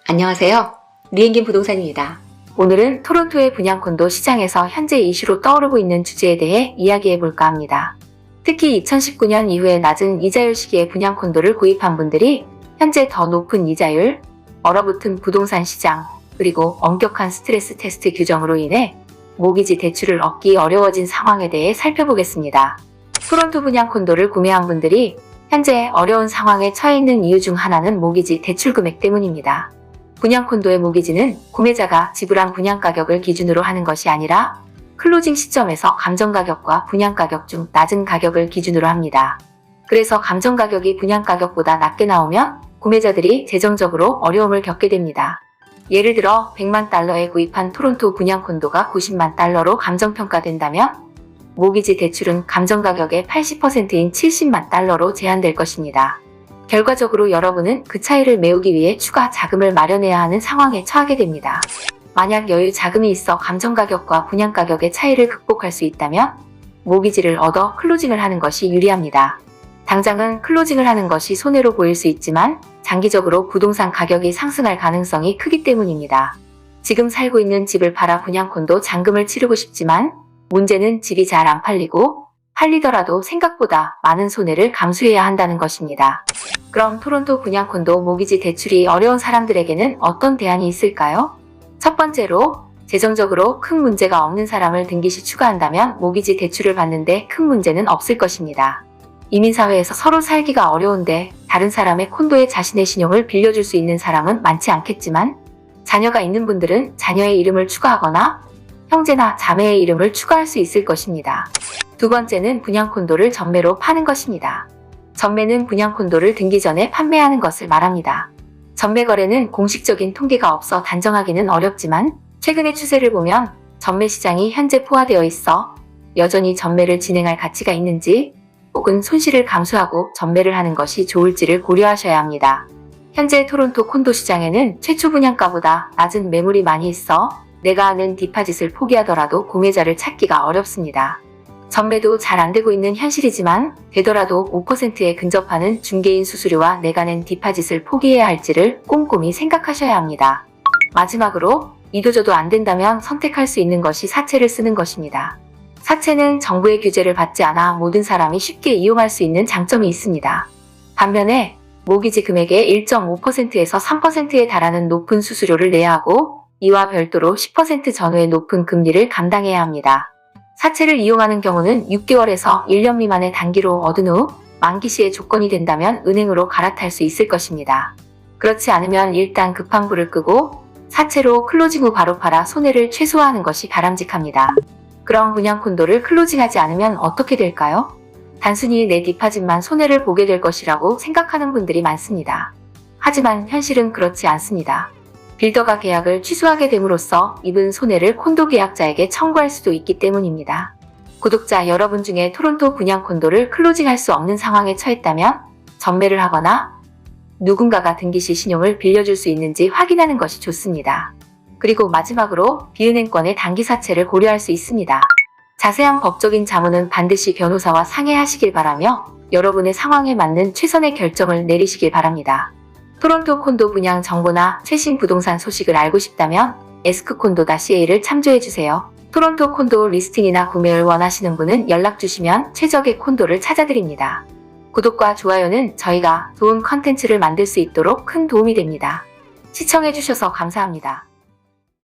안녕하세요. 리엔긴 부동산입니다. 오늘은 토론토의 분양콘도 시장에서 현재 이슈로 떠오르고 있는 주제에 대해 이야기해 볼까 합니다. 특히 2019년 이후에 낮은 이자율 시기에 분양콘도를 구입한 분들이 현재 더 높은 이자율, 얼어붙은 부동산 시장, 그리고 엄격한 스트레스 테스트 규정으로 인해 모기지 대출을 얻기 어려워진 상황에 대해 살펴보겠습니다. 토론토 분양콘도를 구매한 분들이 현재 어려운 상황에 처해 있는 이유 중 하나는 모기지 대출 금액 때문입니다. 분양콘도의 모기지는 구매자가 지불한 분양가격을 기준으로 하는 것이 아니라 클로징 시점에서 감정가격과 분양가격 중 낮은 가격을 기준으로 합니다. 그래서 감정가격이 분양가격보다 낮게 나오면 구매자들이 재정적으로 어려움을 겪게 됩니다. 예를 들어 100만 달러에 구입한 토론토 분양콘도가 90만 달러로 감정평가된다면 모기지 대출은 감정가격의 80%인 70만 달러로 제한될 것입니다. 결과적으로 여러분은 그 차이를 메우기 위해 추가 자금을 마련해야 하는 상황에 처하게 됩니다. 만약 여유 자금이 있어 감정가격과 분양가격의 차이를 극복할 수 있다면 모기지를 얻어 클로징을 하는 것이 유리합니다. 당장은 클로징을 하는 것이 손해로 보일 수 있지만 장기적으로 부동산 가격이 상승할 가능성이 크기 때문입니다. 지금 살고 있는 집을 팔아 분양콘도 잔금을 치르고 싶지만 문제는 집이 잘 안 팔리더라도 생각보다 많은 손해를 감수해야 한다는 것입니다. 그럼 토론토 분양콘도 모기지 대출이 어려운 사람들에게는 어떤 대안이 있을까요? 첫 번째로, 재정적으로 큰 문제가 없는 사람을 등기시 추가한다면 모기지 대출을 받는데 큰 문제는 없을 것입니다. 이민사회에서 서로 살기가 어려운데 다른 사람의 콘도에 자신의 신용을 빌려줄 수 있는 사람은 많지 않겠지만 자녀가 있는 분들은 자녀의 이름을 추가하거나 형제나 자매의 이름을 추가할 수 있을 것입니다. 두 번째는 분양콘도를 전매로 파는 것입니다. 전매는 분양콘도를 등기 전에 판매하는 것을 말합니다. 전매 거래는 공식적인 통계가 없어 단정하기는 어렵지만 최근의 추세를 보면 전매 시장이 현재 포화되어 있어 여전히 전매를 진행할 가치가 있는지 혹은 손실을 감수하고 전매를 하는 것이 좋을지를 고려하셔야 합니다. 현재 토론토 콘도 시장에는 최초 분양가보다 낮은 매물이 많이 있어 내가 아는 디파짓을 포기하더라도 구매자를 찾기가 어렵습니다. 전매도 잘 안되고 있는 현실이지만 되더라도 5%에 근접하는 중개인 수수료와 내가 낸 디파짓을 포기해야 할지를 꼼꼼히 생각하셔야 합니다. 마지막으로 이도저도 안된다면 선택할 수 있는 것이 사채를 쓰는 것입니다. 사채는 정부의 규제를 받지 않아 모든 사람이 쉽게 이용할 수 있는 장점이 있습니다. 반면에 모기지 금액의 1.5%에서 3%에 달하는 높은 수수료를 내야 하고 이와 별도로 10% 전후의 높은 금리를 감당해야 합니다. 사채를 이용하는 경우는 6개월에서 1년 미만의 단기로 얻은 후 만기 시에 조건이 된다면 은행으로 갈아탈 수 있을 것입니다. 그렇지 않으면 일단 급한 불을 끄고 사채로 클로징 후 바로 팔아 손해를 최소화하는 것이 바람직합니다. 그럼 분양콘도를 클로징하지 않으면 어떻게 될까요? 단순히 내 디파짓만 손해를 보게 될 것이라고 생각하는 분들이 많습니다. 하지만 현실은 그렇지 않습니다. 빌더가 계약을 취소하게 됨으로써 입은 손해를 콘도 계약자에게 청구할 수도 있기 때문입니다. 구독자 여러분 중에 토론토 분양콘도를 클로징할 수 없는 상황에 처했다면 전매를 하거나 누군가가 등기시 신용을 빌려줄 수 있는지 확인하는 것이 좋습니다. 그리고 마지막으로 비은행권의 단기 사채를 고려할 수 있습니다. 자세한 법적인 자문은 반드시 변호사와 상의하시길 바라며 여러분의 상황에 맞는 최선의 결정을 내리시길 바랍니다. 토론토 콘도 분양 정보나 최신 부동산 소식을 알고 싶다면 에스크콘도.ca를 참조해주세요. 토론토 콘도 리스팅이나 구매를 원하시는 분은 연락주시면 최적의 콘도를 찾아드립니다. 구독과 좋아요는 저희가 좋은 컨텐츠를 만들 수 있도록 큰 도움이 됩니다. 시청해주셔서 감사합니다.